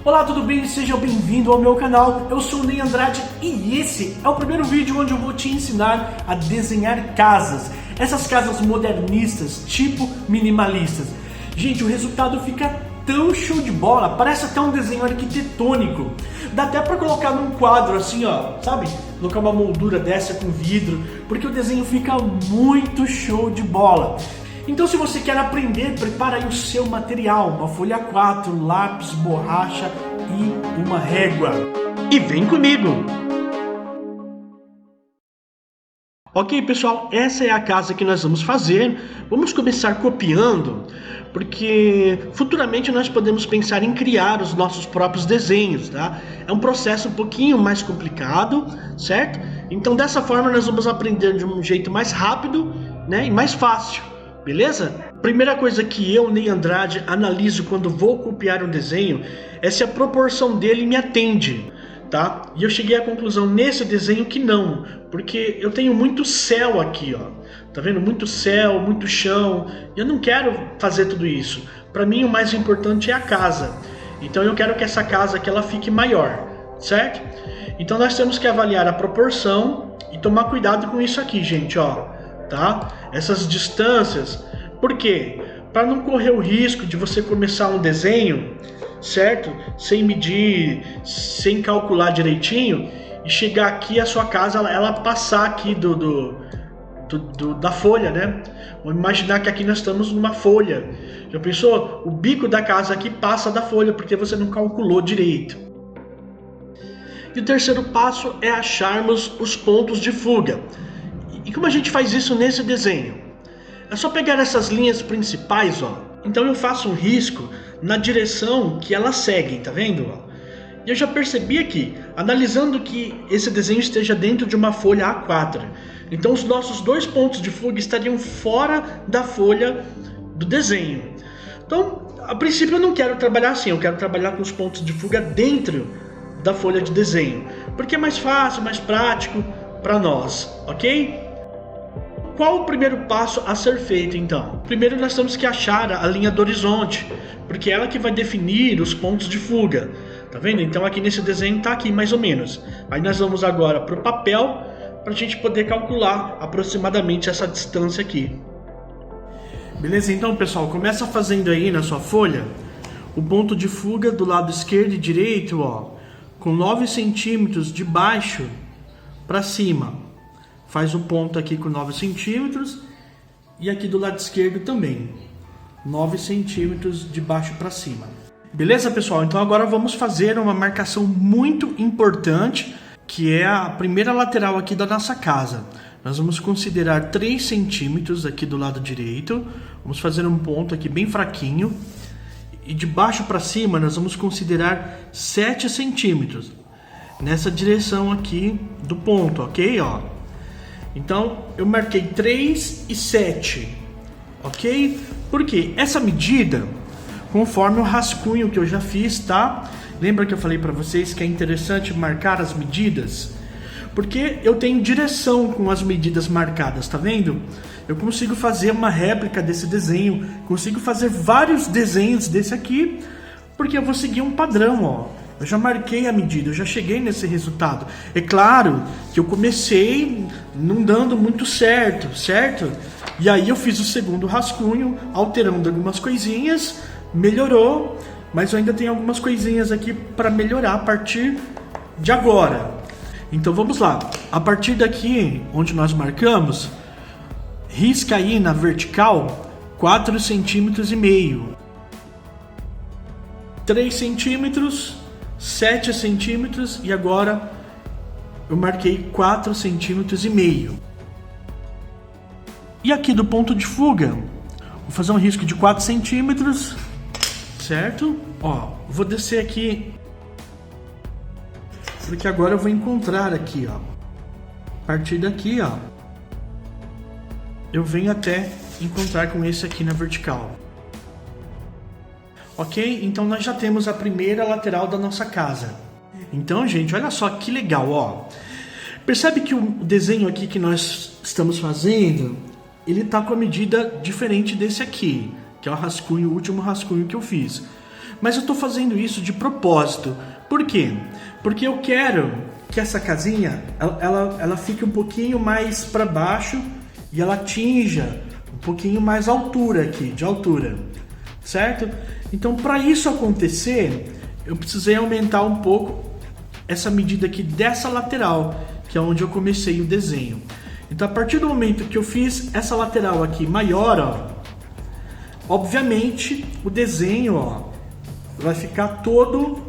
Olá, tudo bem? Seja bem-vindo ao meu canal. Eu sou o Ney Andrade e esse é o primeiro vídeo onde eu vou te ensinar a desenhar casas. Essas casas modernistas, tipo minimalistas. Gente, o resultado fica tão show de bola, parece até um desenho arquitetônico. Dá até para colocar num quadro assim, ó, sabe? Colocar uma moldura dessa com vidro, porque o desenho fica muito show de bola. Então, se você quer aprender, prepara aí o seu material, uma folha 4, lápis, borracha e uma régua. E vem comigo! Ok, pessoal, essa é a casa que nós vamos fazer. Vamos começar copiando, porque futuramente nós podemos pensar em criar os nossos próprios desenhos, tá? É um processo um pouquinho mais complicado, certo? Então, dessa forma, nós vamos aprender de um jeito mais rápido, né, e mais fácil. Beleza? Primeira coisa que eu, Ney Andrade, analiso quando vou copiar um desenho é se a proporção dele me atende, tá? E eu cheguei à conclusão nesse desenho que não, porque eu tenho muito céu aqui, ó. Tá vendo? Muito céu, muito chão. Eu não quero fazer tudo isso. Para mim o mais importante é a casa. Então eu quero que essa casa aqui ela fique maior, certo? Então nós temos que avaliar a proporção e tomar cuidado com isso aqui, gente, ó. Tá? Essas distâncias, por quê? Para não correr o risco de você começar um desenho, certo? Sem medir, sem calcular direitinho e chegar aqui a sua casa ela passar aqui da folha, né? Vamos imaginar que aqui nós estamos numa folha. Já pensou? O bico da casa aqui passa da folha porque você não calculou direito. E o terceiro passo é acharmos os pontos de fuga. E como a gente faz isso nesse desenho? É só pegar essas linhas principais, ó. Então eu faço um risco na direção que elas seguem, tá vendo? E eu já percebi aqui, analisando que esse desenho esteja dentro de uma folha A4. Então os nossos dois pontos de fuga estariam fora da folha do desenho. Então, a princípio eu não quero trabalhar assim, eu quero trabalhar com os pontos de fuga dentro da folha de desenho. Porque é mais fácil, mais prático para nós, ok? Qual o primeiro passo a ser feito, então? Primeiro nós temos que achar a linha do horizonte, porque é ela que vai definir os pontos de fuga. Tá vendo? Então aqui nesse desenho tá aqui mais ou menos. Aí nós vamos agora para o papel, para a gente poder calcular aproximadamente essa distância aqui. Beleza? Então, pessoal, começa fazendo aí na sua folha o ponto de fuga do lado esquerdo e direito, ó, com 9 centímetros de baixo para cima. Faz o ponto aqui com 9 centímetros e aqui do lado esquerdo também 9 centímetros de baixo para cima. Beleza, pessoal? Então agora vamos fazer uma marcação muito importante, que é a primeira lateral aqui da nossa casa. Nós vamos considerar 3 centímetros aqui do lado direito. Vamos fazer um ponto aqui bem fraquinho. E de baixo para cima nós vamos considerar 7 centímetros. Nessa direção aqui do ponto, ok? Ó. Então, eu marquei 3 e 7, ok? Porque essa medida, conforme o rascunho que eu já fiz, tá? Lembra que eu falei para vocês que é interessante marcar as medidas? Porque eu tenho direção com as medidas marcadas, tá vendo? Eu consigo fazer uma réplica desse desenho, consigo fazer vários desenhos desse aqui, porque eu vou seguir um padrão, ó. Eu já marquei a medida, eu já cheguei nesse resultado. É claro que eu comecei não dando muito certo, certo? E aí eu fiz o segundo rascunho, alterando algumas coisinhas, melhorou, mas eu ainda tenho algumas coisinhas aqui para melhorar a partir de agora. Então vamos lá. A partir daqui, onde nós marcamos, risca aí na vertical 4,5 centímetros, 3 centímetros, 7 centímetros e agora eu marquei 4,5 centímetros. E aqui do ponto de fuga, vou fazer um risco de 4 centímetros, certo? Ó, vou descer aqui, porque agora eu vou encontrar aqui, ó. A partir daqui, ó, eu venho até encontrar com esse aqui na vertical. Ok? Então nós já temos a primeira lateral da nossa casa. Então, gente, olha só que legal, ó. Percebe que o desenho aqui que nós estamos fazendo, ele tá com a medida diferente desse aqui, que é o rascunho, o último rascunho que eu fiz. Mas eu estou fazendo isso de propósito. Por quê? Porque eu quero que essa casinha ela fique um pouquinho mais para baixo e ela atinja um pouquinho mais altura aqui, de altura, certo? Então, para isso acontecer, eu precisei aumentar um pouco essa medida aqui dessa lateral, que é onde eu comecei o desenho. Então, a partir do momento que eu fiz essa lateral aqui maior, ó, obviamente o desenho, ó, vai ficar todo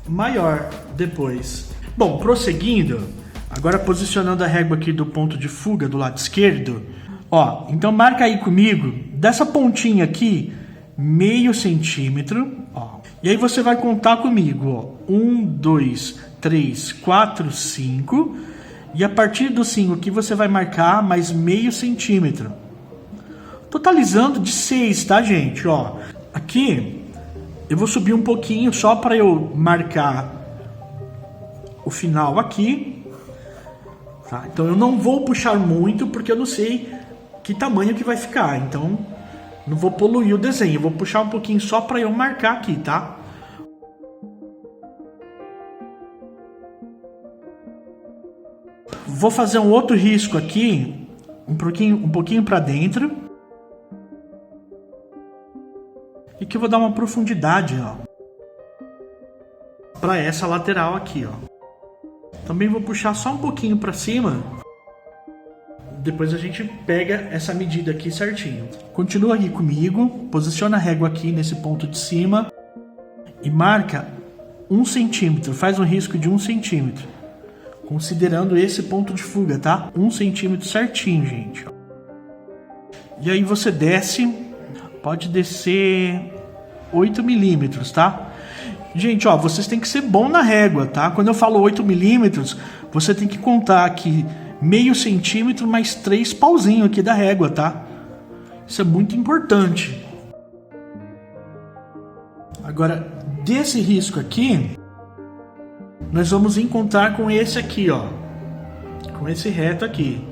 maior depois. Bom, prosseguindo, agora posicionando a régua aqui do ponto de fuga do lado esquerdo, ó, então marca aí comigo, dessa pontinha aqui, meio centímetro, ó. E aí você vai contar comigo, ó, 1, 2, 3, 4, 5, e a partir do 5 aqui você vai marcar mais meio centímetro, totalizando de 6, tá, gente? Ó, aqui eu vou subir um pouquinho só para eu marcar o final aqui, tá? Então eu não vou puxar muito porque eu não sei que tamanho que vai ficar, então não vou poluir o desenho, eu vou puxar um pouquinho só para eu marcar aqui, tá? Vou fazer um outro risco aqui, um pouquinho para dentro. E que eu vou dar uma profundidade, ó, para essa lateral aqui, ó. Também vou puxar só um pouquinho para cima. Depois a gente pega essa medida aqui certinho. Continua aqui comigo, posiciona a régua aqui nesse ponto de cima e marca 1 centímetro, faz um risco de 1 centímetro, considerando esse ponto de fuga, tá? 1 centímetro certinho, gente. E aí você desce, pode descer 8 milímetros, tá? Gente, ó, vocês têm que ser bom na régua, tá? Quando eu falo 8 milímetros, você tem que contar aqui meio centímetro mais 3 pauzinhos aqui da régua, tá? Isso é muito importante. Agora, desse risco aqui, nós vamos encontrar com esse aqui, ó. Com esse reto aqui.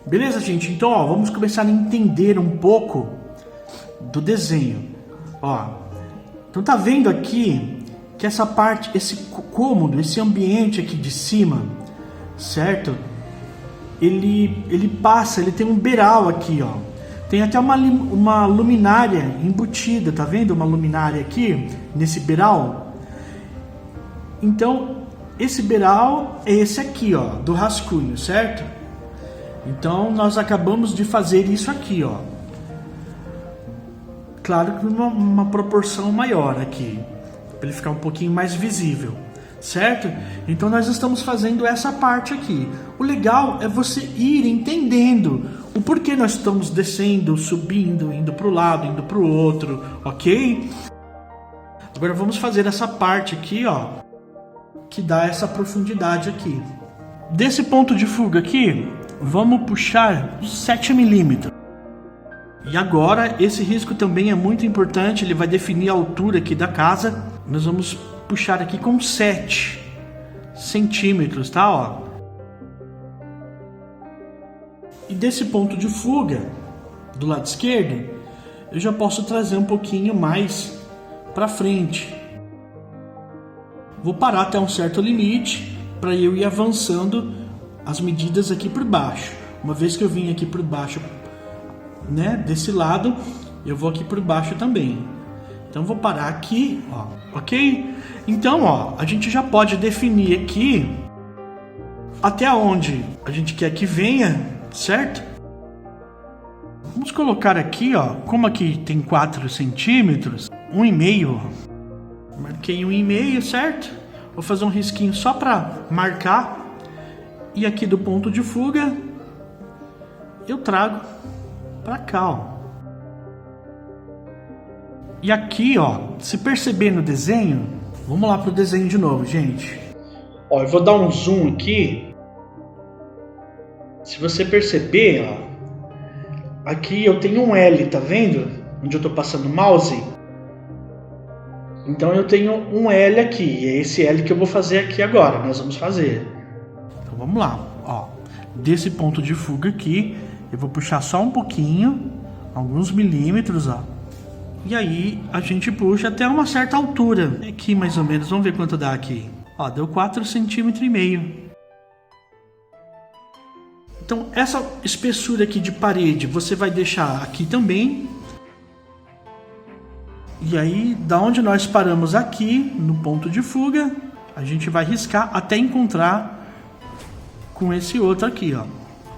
Beleza, gente? Então, ó, vamos começar a entender um pouco do desenho. Ó, então tá vendo aqui que essa parte, esse cômodo, esse ambiente aqui de cima, certo? Ele passa, ele tem um beiral aqui, ó. Tem até uma luminária embutida, tá vendo? Uma luminária aqui, nesse beiral. Então, esse beiral é esse aqui, ó, do rascunho, certo? Então, nós acabamos de fazer isso aqui, ó. Claro que uma proporção maior aqui, para ele ficar um pouquinho mais visível, certo? Então, nós estamos fazendo essa parte aqui. O legal é você ir entendendo o porquê nós estamos descendo, subindo, indo para o lado, indo para o outro, ok? Agora, vamos fazer essa parte aqui, ó, que dá essa profundidade aqui. Desse ponto de fuga aqui, vamos puxar 7 milímetros. E agora, esse risco também é muito importante, ele vai definir a altura aqui da casa. Nós vamos puxar aqui com 7 centímetros, tá? Ó. E desse ponto de fuga, do lado esquerdo, eu já posso trazer um pouquinho mais para frente. Vou parar até um certo limite, para eu ir avançando as medidas aqui por baixo. Uma vez que eu vim aqui por baixo, né, desse lado, eu vou aqui por baixo também. Então vou parar aqui, ó, ok? Então, ó, a gente já pode definir aqui até onde a gente quer que venha, certo? Vamos colocar aqui, ó, como aqui tem 4 centímetros, 1,5, marquei 1,5, certo? Vou fazer um risquinho só para marcar. E aqui do ponto de fuga, eu trago para cá, ó. E aqui, ó, se perceber no desenho, vamos lá pro desenho de novo, gente. Ó, eu vou dar um zoom aqui. Se você perceber, ó, aqui eu tenho um L, tá vendo? Onde eu tô passando o mouse. Então eu tenho um L aqui, e é esse L que eu vou fazer aqui agora, nós vamos fazer. Então vamos lá, ó. Desse ponto de fuga aqui, Eu vou puxar só um pouquinho, alguns milímetros, ó. E aí a gente puxa até uma certa altura. Aqui mais ou menos, vamos ver quanto dá aqui. Ó, deu 4,5 cm. Então essa espessura aqui de parede você vai deixar aqui também. E aí, da onde nós paramos aqui, no ponto de fuga, a gente vai riscar até encontrar com esse outro aqui, ó.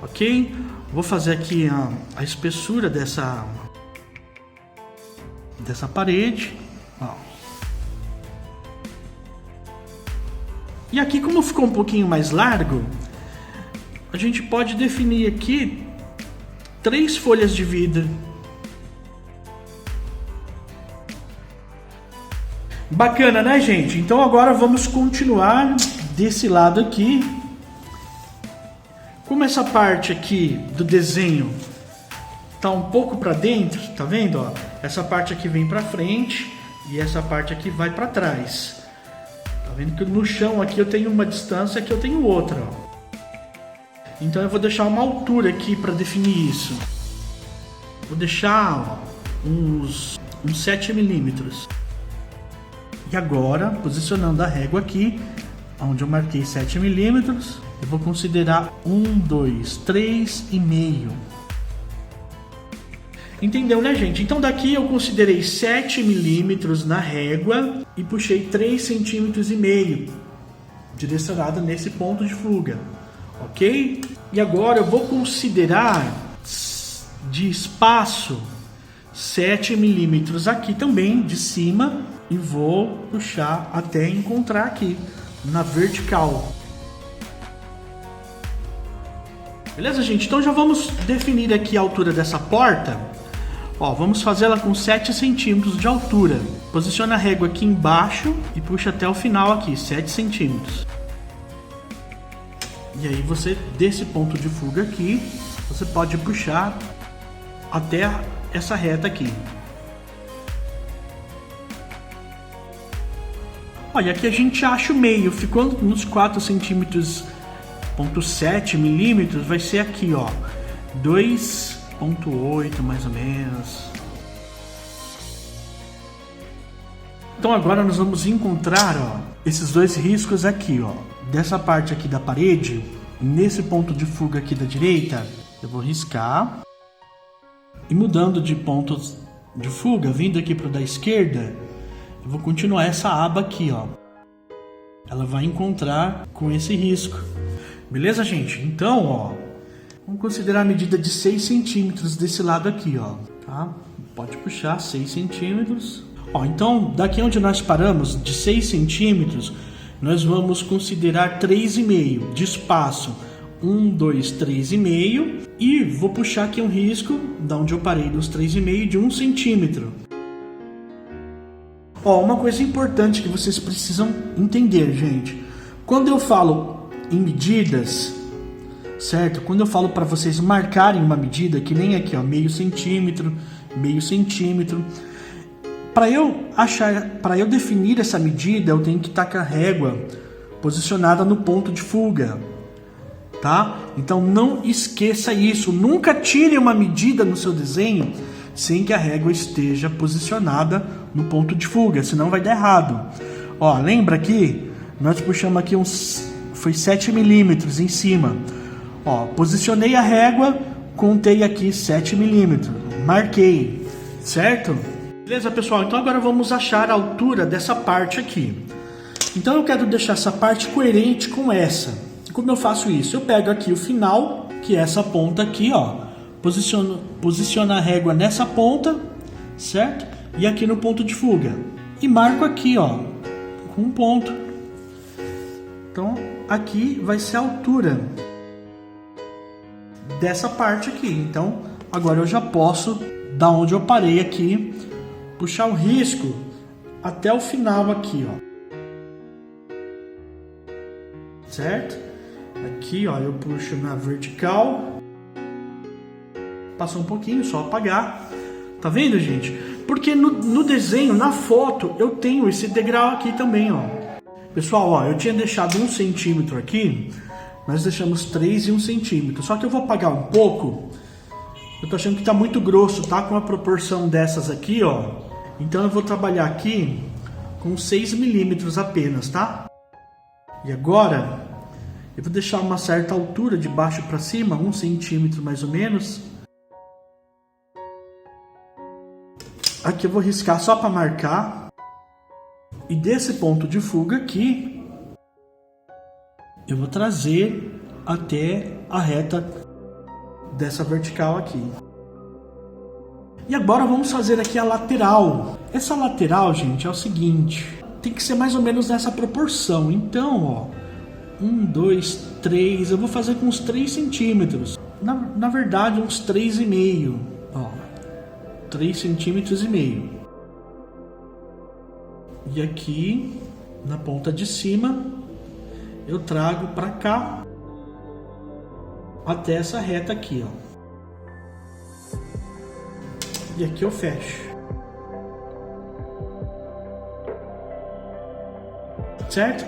Ok? Vou fazer aqui a espessura dessa parede, ó. E aqui, como ficou um pouquinho mais largo, a gente pode definir aqui 3 folhas de vidro. Bacana, né, gente? Então agora vamos continuar desse lado aqui. Como essa parte aqui do desenho tá um pouco para dentro, tá vendo, ó? Essa parte aqui vem para frente e essa parte aqui vai para trás. Tá vendo que no chão aqui eu tenho uma distância, aqui eu tenho outra, ó. Então eu vou deixar uma altura aqui para definir isso. Vou deixar, ó, uns 7 milímetros. E agora, posicionando a régua aqui, onde eu marquei 7 milímetros, eu vou considerar 1, 2, 3,5. Entendeu, né, gente? Então daqui eu considerei 7 milímetros na régua e puxei 3,5 centímetros, direcionado nesse ponto de fuga, ok? E agora eu vou considerar de espaço 7 milímetros aqui também, de cima, e vou puxar até encontrar aqui na vertical. Beleza, gente? Então já vamos definir aqui a altura dessa porta. Ó, vamos fazê-la com 7 centímetros de altura. Posiciona a régua aqui embaixo e puxa até o final aqui, 7 centímetros. E aí você, desse ponto de fuga aqui, você pode puxar até essa reta aqui. Olha, aqui a gente acha o meio, ficou nos 4 centímetros, 0,7 milímetros, vai ser aqui, ó, 2,8 mais ou menos. Então agora nós vamos encontrar, ó, esses 2 riscos aqui, ó, dessa parte aqui da parede, nesse ponto de fuga aqui da direita, eu vou riscar e mudando de pontos de fuga, vindo aqui para o da esquerda, eu vou continuar essa aba aqui, ó. Ela vai encontrar com esse risco. Beleza, gente? Então, ó, vamos considerar a medida de 6 centímetros desse lado aqui, ó. Tá? Pode puxar 6 centímetros. Ó, então, daqui onde nós paramos, de 6 centímetros, nós vamos considerar 3,5 de espaço. 1, 2, 3,5. E vou puxar aqui um risco, da onde eu parei nos 3,5, de 1 centímetro. Ó, uma coisa importante que vocês precisam entender, gente. Quando eu falo em medidas, certo? Quando eu falo para vocês marcarem uma medida, que nem aqui, ó, meio centímetro. Para eu definir essa medida, eu tenho que estar com a régua posicionada no ponto de fuga, tá? Então não esqueça isso. Nunca tire uma medida no seu desenho sem que a régua esteja posicionada no ponto de fuga, senão vai dar errado. Ó, lembra aqui? Nós puxamos aqui foi 7 milímetros em cima. Ó, posicionei a régua, contei aqui 7 milímetros, marquei, certo? Beleza, pessoal? Então agora vamos achar a altura dessa parte aqui. Então eu quero deixar essa parte coerente com essa. Como eu faço isso? Eu pego aqui o final, que é essa ponta aqui, ó. Posiciono a régua nessa ponta, certo? E aqui no ponto de fuga. E marco aqui, ó, com um ponto. Então, aqui vai ser a altura dessa parte aqui. Então, agora eu já posso, da onde eu parei aqui, puxar o risco até o final aqui, ó. Certo? Aqui, ó, eu puxo na vertical. Passou um pouquinho, só apagar. Tá vendo, gente? Porque no desenho, na foto, eu tenho esse degrau aqui também, ó. Pessoal, ó, eu tinha deixado 1 centímetro aqui. Nós deixamos 3 e 1 centímetro. Só que eu vou apagar um pouco, Eu tô achando que tá muito grosso, tá? Com a proporção dessas aqui, ó. Então eu vou trabalhar aqui com 6 milímetros apenas, tá? E agora eu vou deixar uma certa altura de baixo para cima, 1 centímetro mais ou menos. Aqui eu vou riscar só para marcar. E desse ponto de fuga aqui, eu vou trazer até a reta dessa vertical aqui. E agora vamos fazer aqui a lateral. Essa lateral, gente, é o seguinte. Tem que ser mais ou menos nessa proporção. Então, ó, 1, 2, 3. Eu vou fazer com uns 3 centímetros. Na verdade, uns 3,5. Ó, 3 centímetros e meio. E aqui, na ponta de cima, eu trago para cá até essa reta aqui, ó. E aqui eu fecho. Certo?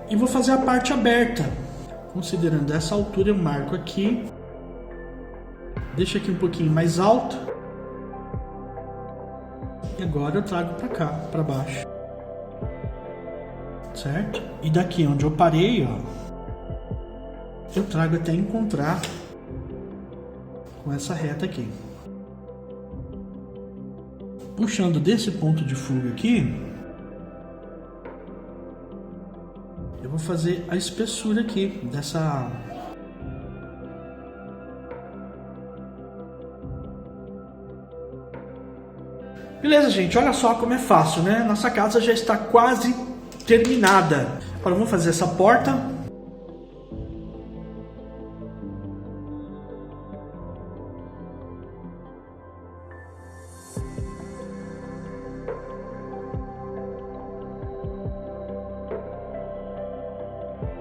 E vou fazer a parte aberta. Considerando essa altura, eu marco aqui. Deixo aqui um pouquinho mais alto. E agora eu trago para cá, para baixo. Certo? E daqui onde eu parei, ó, eu trago até encontrar com essa reta aqui. Puxando desse ponto de fuga aqui, eu vou fazer a espessura aqui dessa... Beleza, gente, olha só como é fácil, né? Nossa casa já está quase terminada. Agora vamos fazer essa porta.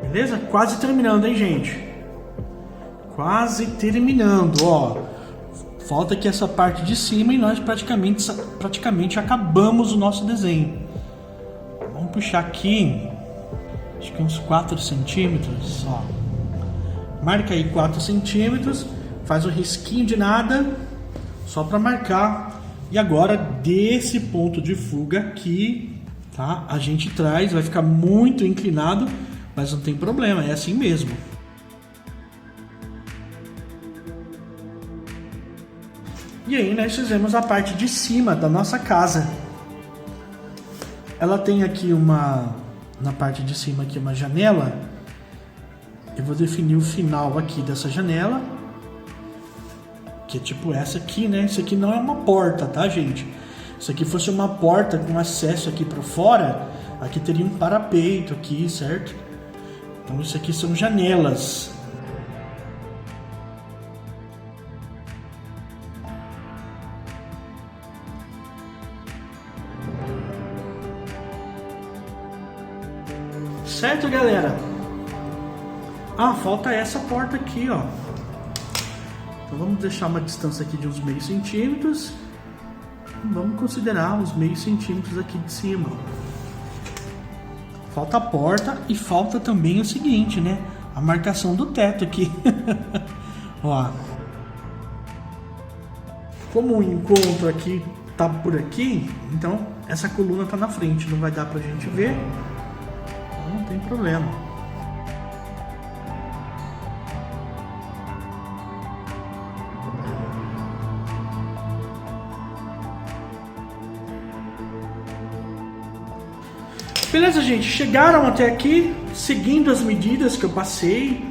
Beleza? Quase terminando, hein, gente? Quase terminando, ó. Falta aqui essa parte de cima e nós praticamente acabamos o nosso desenho. Vamos puxar aqui, acho que uns 4 centímetros, ó. Marca aí 4 centímetros, faz um risquinho de nada, só para marcar. E agora, desse ponto de fuga aqui, tá? A gente traz, vai ficar muito inclinado, mas não tem problema, é assim mesmo. E aí nós fizemos a parte de cima da nossa casa. Ela tem aqui na parte de cima aqui uma janela. Eu vou definir o final aqui dessa janela, que é tipo essa aqui, né? Isso aqui não é uma porta, tá, gente? Se aqui fosse uma porta com acesso aqui para fora, aqui teria um parapeito aqui, certo? Então isso aqui são janelas. Certo, galera? Ah, falta essa porta aqui, ó. Então vamos deixar uma distância aqui de uns meio centímetros. Vamos considerar uns meio centímetros aqui de cima. Falta a porta e falta também o seguinte, né? A marcação do teto aqui. Ó. Como o encontro aqui tá por aqui, então essa coluna tá na frente, não vai dar pra gente ver. Não tem problema. Beleza, gente? Chegaram até aqui, seguindo as medidas que eu passei,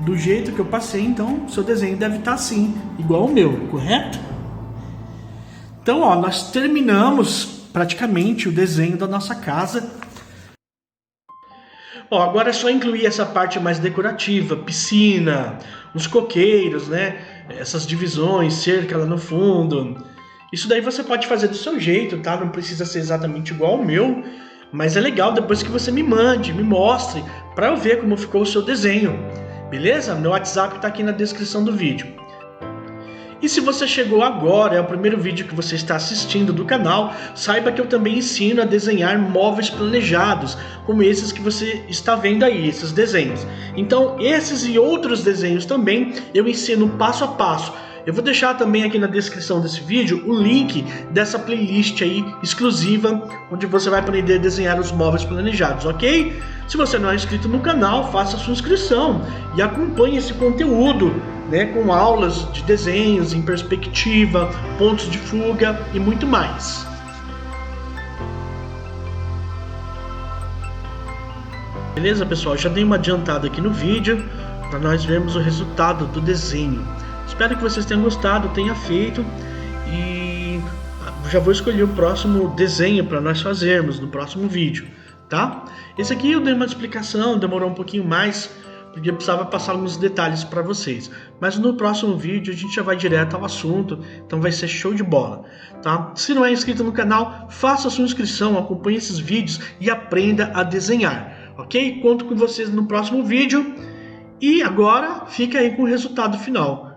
do jeito que eu passei, então seu desenho deve estar assim, igual o meu, correto? Então, ó, nós terminamos praticamente o desenho da nossa casa. Ó, agora é só incluir essa parte mais decorativa, piscina, uns coqueiros, né? Essas divisões, cerca lá no fundo. Isso daí você pode fazer do seu jeito, tá? Não precisa ser exatamente igual ao meu, mas é legal depois que você me mande, me mostre, para eu ver como ficou o seu desenho. Beleza? Meu WhatsApp tá aqui na descrição do vídeo. E se você chegou agora, é o primeiro vídeo que você está assistindo do canal, saiba que eu também ensino a desenhar móveis planejados, como esses que você está vendo aí, esses desenhos. Então, esses e outros desenhos também eu ensino passo a passo. Eu vou deixar também aqui na descrição desse vídeo o link dessa playlist aí exclusiva, onde você vai aprender a desenhar os móveis planejados, ok? Se você não é inscrito no canal, faça a sua inscrição e acompanhe esse conteúdo, né, com aulas de desenhos em perspectiva, pontos de fuga e muito mais. Beleza, pessoal? Já dei uma adiantada aqui no vídeo para nós vermos o resultado do desenho. Espero que vocês tenham gostado, tenha feito, e já vou escolher o próximo desenho para nós fazermos no próximo vídeo, tá? Esse aqui eu dei uma explicação, demorou um pouquinho mais, porque eu precisava passar alguns detalhes para vocês. Mas no próximo vídeo a gente já vai direto ao assunto, então vai ser show de bola, tá? Se não é inscrito no canal, faça a sua inscrição, acompanhe esses vídeos e aprenda a desenhar, ok? Conto com vocês no próximo vídeo, e agora fica aí com o resultado final.